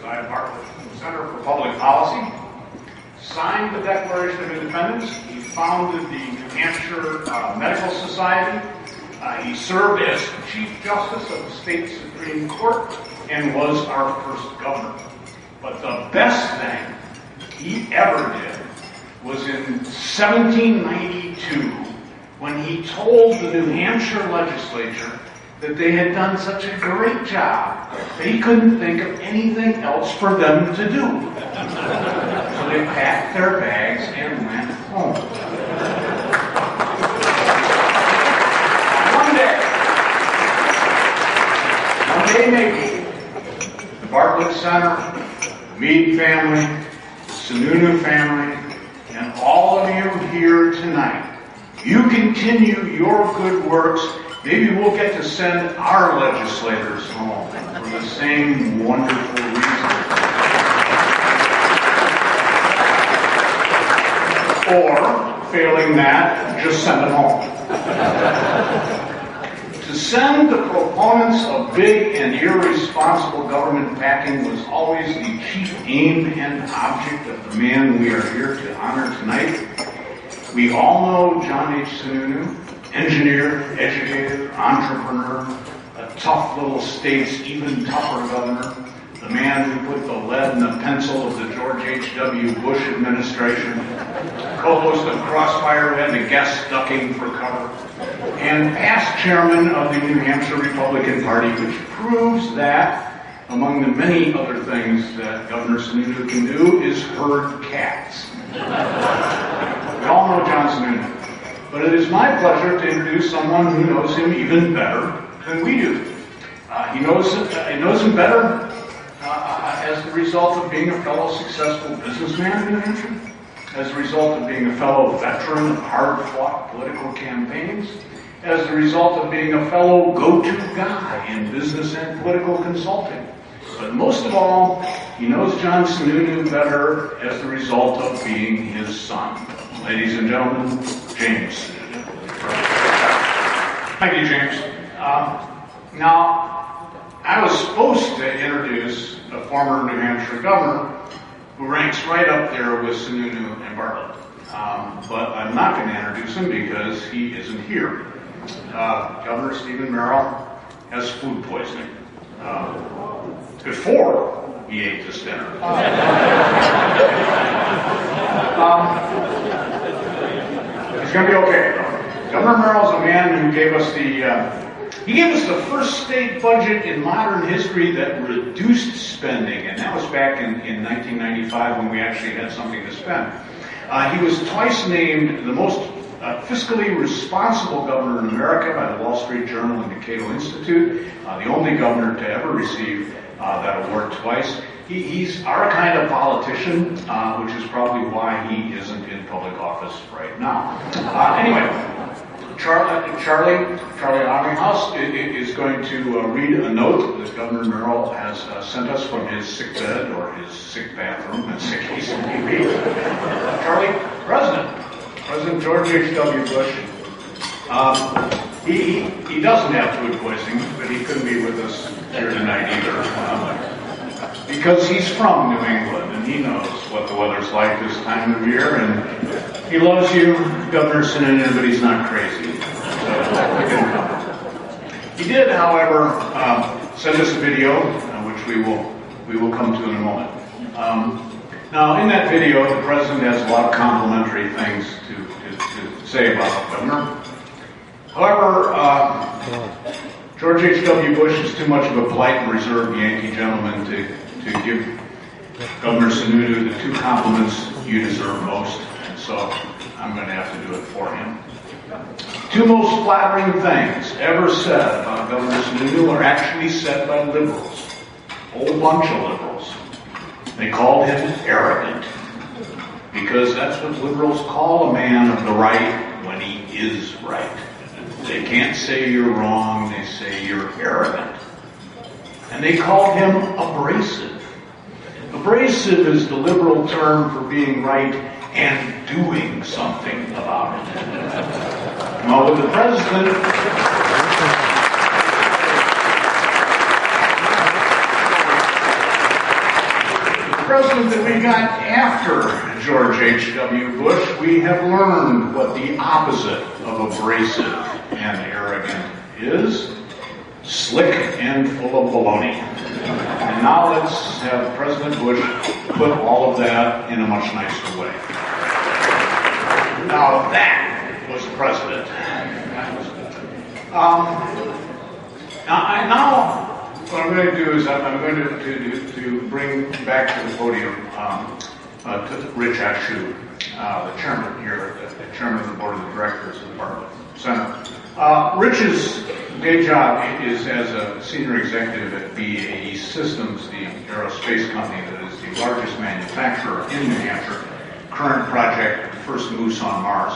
Josiah Bartlett Center for Public Policy, signed the Declaration of Independence. He founded the New Hampshire Medical Society. He served as Chief Justice of the State Supreme Court and was our first governor. But the best thing he ever did was in 1792 when he told the New Hampshire legislature that they had done such a great job that he couldn't think of anything else for them to do. So they packed their bags and went home. One day maybe, the Bartlett Center, the Meade family, the Sununu family, and all of you here tonight, you continue your good works. Maybe we'll get to send our legislators home for the same wonderful reason. Or, failing that, just send them home. To send the proponents of big and irresponsible government packing was always the chief aim and object of the man we are here to honor tonight. We all know John H. Sununu, engineer, educator, entrepreneur, a tough little state's even tougher governor, the man who put the lead in the pencil of the George H.W. Bush administration, co-host of Crossfire who had the guests ducking for cover, and past chairman of the New Hampshire Republican Party, which proves that, among the many other things that Governor Sununu can do, is herd cats. We all know John Sununu, but it is my pleasure to introduce someone who knows him even better than we do. He knows him better as the result of being a fellow successful businessman in New Hampshire, as a result of being a fellow veteran of hard-fought political campaigns, as a result of being a fellow go-to guy in business and political consulting. But most of all, he knows John Sununu better as the result of being his son. Ladies and gentlemen, James Sununu. Thank you, James. Now, I was supposed to introduce a former New Hampshire governor who ranks right up there with Sununu and Bartlett. But I'm not going to introduce him because he isn't here. Governor Stephen Merrill has food poisoning. Before he ate this dinner. He's going to be okay, though. Governor Merrill's a man who gave us the first state budget in modern history that reduced spending, and that was back in 1995 when we actually had something to spend. He was twice named the most fiscally responsible governor in America by the Wall Street Journal and the Cato Institute, the only governor to ever receive that award twice. He's our kind of politician, which is probably why he isn't in public office right now. Anyway, Charlie Arminghouse is going to read a note that Governor Merrill has sent us from his sick bed or his sick bathroom, as the case may be. Charlie, President George H.W. Bush. He doesn't have food poisoning, but he couldn't be with us here tonight either. Because he's from New England and he knows what the weather's like this time of year, and he loves you, Governor Sununu, but he's not crazy. So he didn't come. He did, however, send us a video, which we will come to in a moment. Now, in that video, the president has a lot of complimentary things to say about the governor. However, George H.W. Bush is too much of a polite and reserved Yankee gentleman to give Governor Sununu the two compliments you deserve most, and so I'm going to have to do it for him. Two most flattering things ever said about Governor Sununu are actually said by liberals, a whole bunch of liberals. They called him arrogant, because that's what liberals call a man of the right when he is right. They can't say you're wrong, they say you're arrogant. And they called him abrasive. Abrasive is the liberal term for being right and doing something about it. Now, with the president, president that we got after George H.W. Bush, we have learned what the opposite of abrasive and arrogant is: slick and full of baloney. And now let's have President Bush put all of that in a much nicer way. Now that was a president. Now what I'm going to do is I'm going to bring back to the podium to Rich Ashu, the chairman here, the chairman of the board of directors of the Bartlett Center. Rich's day job is as a senior executive at BAE Systems, the aerospace company that is the largest manufacturer in New Hampshire. Current project, first moose on Mars.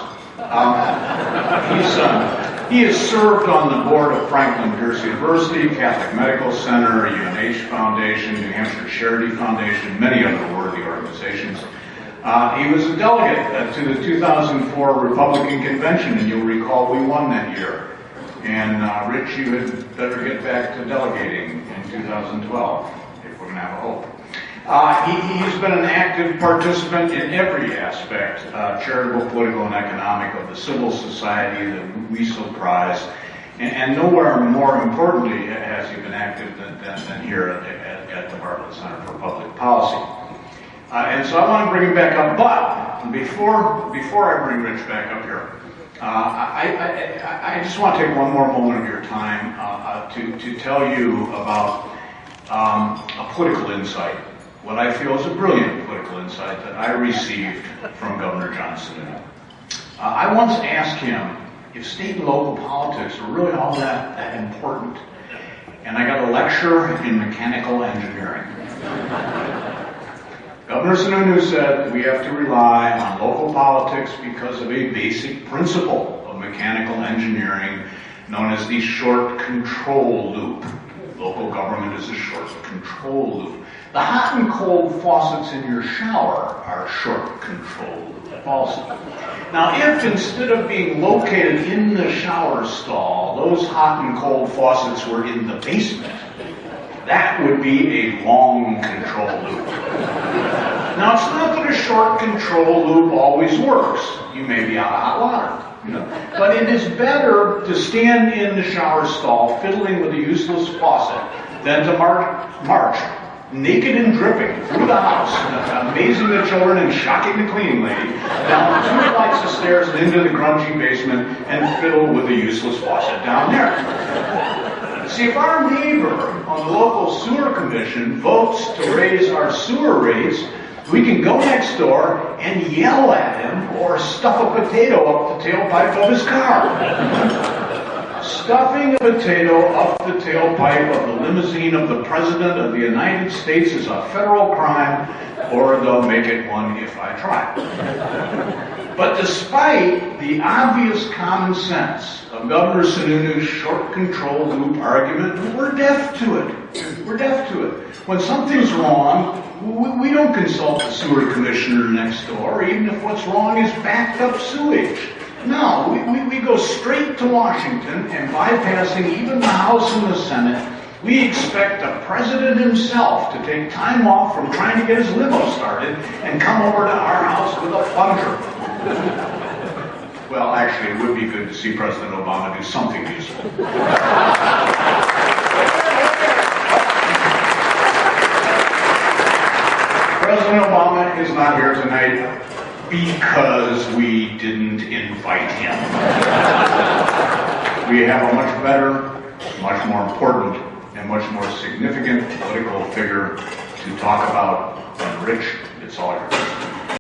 He has served on the board of Franklin Pierce University, Catholic Medical Center, UNH Foundation, New Hampshire Charity Foundation, many other worthy organizations. He was a delegate to the 2004 Republican Convention, and you'll recall we won that year. And Rich, you had better get back to delegating in 2012, if we're going to have a hope. He's been an active participant in every aspect, charitable, political, and economic, of the civil society that we so prize. And nowhere more importantly has he been active than here at the Bartlett Center for Public Policy. And so I want to bring him back up, but before I bring Rich back up here, I just want to take one more moment of your time to tell you about a political insight, what I feel is a brilliant political insight that I received from Governor Sununu. I once asked him if state and local politics were really all that important, and I got a lecture in mechanical engineering. Governor Sununu said we have to rely on local politics because of a basic principle of mechanical engineering known as the short control loop. Local government is a short control loop. The hot and cold faucets in your shower are short control loop faucets. Now, if instead of being located in the shower stall, those hot and cold faucets were in the basement, that would be a long control loop. Now, it's not that a short control loop always works. You may be out of hot water, but it is better to stand in the shower stall fiddling with a useless faucet than to march naked and dripping through the house, amazing the children and shocking the cleaning lady, down 2 flights of stairs and into the grungy basement and fiddle with a useless faucet down there. See, if our neighbor on the local sewer commission votes to raise our sewer rates, we can go next door and yell at him or stuff a potato up the tailpipe of his car. Stuffing a potato up the tailpipe of the limousine of the President of the United States is a federal crime, or they'll make it one if I try. But despite the obvious common sense of Governor Sununu's short control loop argument, we're deaf to it. We're deaf to it. When something's wrong, we don't consult the sewer commissioner next door, even if what's wrong is backed up sewage. No, we go straight to Washington, and bypassing even the House and the Senate, we expect the President himself to take time off from trying to get his limo started and come over to our house with a plunger. Well, actually, it would be good to see President Obama do something useful. President Obama is not here tonight because we didn't invite him. We have a much better, much more important, and much more significant political figure to talk about than Rich. It's all yours.